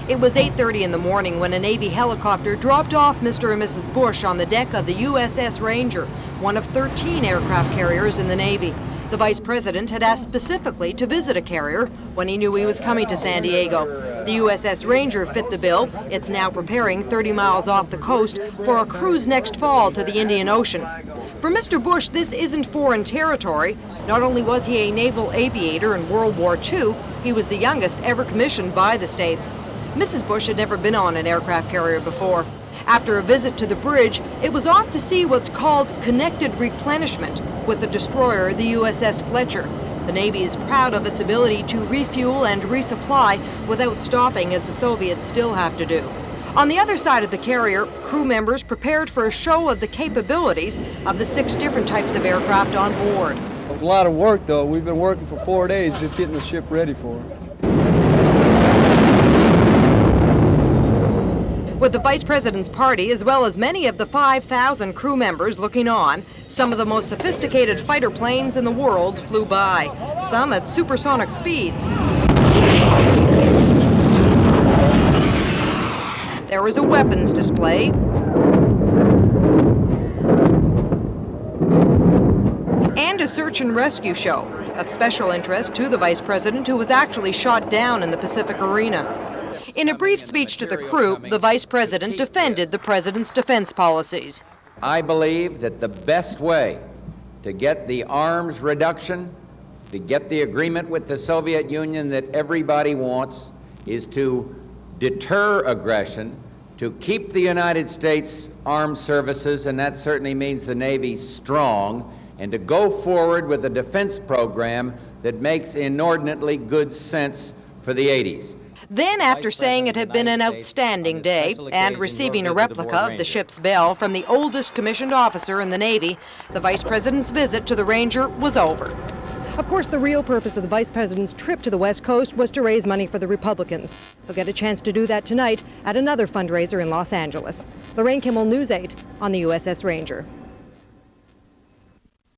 It was 8:30 in the morning when a Navy helicopter dropped off Mr. and Mrs. Bush on the deck of the USS Ranger, one of 13 aircraft carriers in the Navy. The Vice President had asked specifically to visit a carrier when he knew he was coming to San Diego. The USS Ranger fit the bill. It's now preparing 30 miles off the coast for a cruise next fall to the Indian Ocean. For Mr. Bush, this isn't foreign territory. Not only was he a naval aviator in World War II, he was the youngest ever commissioned by the States. Mrs. Bush had never been on an aircraft carrier before. After a visit to the bridge, it was off to see what's called connected replenishment with the destroyer, the USS Fletcher. The Navy is proud of its ability to refuel and resupply without stopping, as the Soviets still have to do. On the other side of the carrier, crew members prepared for a show of the capabilities of the 6 different types of aircraft on board. It was a lot of work, though. We've been working for 4 days just getting the ship ready for it. With the Vice President's party, as well as many of the 5,000 crew members looking on, some of the most sophisticated fighter planes in the world flew by, some at supersonic speeds. There was a weapons display, and a search and rescue show of special interest to the Vice President, who was actually shot down in the Pacific Arena. In a brief speech to the crew, the Vice President defended the President's defense policies. I believe that the best way to get the arms reduction, to get the agreement with the Soviet Union that everybody wants, is to deter aggression, to keep the United States Armed Services, and that certainly means the Navy, strong, and to go forward with a defense program that makes inordinately good sense for the 80s. Then, after saying it had been an outstanding day and receiving a replica of the ship's bell from the oldest commissioned officer in the Navy, the Vice President's visit to the Ranger was over. Of course, the real purpose of the Vice President's trip to the West Coast was to raise money for the Republicans. He'll get a chance to do that tonight at another fundraiser in Los Angeles. Lorraine Kimmel, News 8 on the USS Ranger.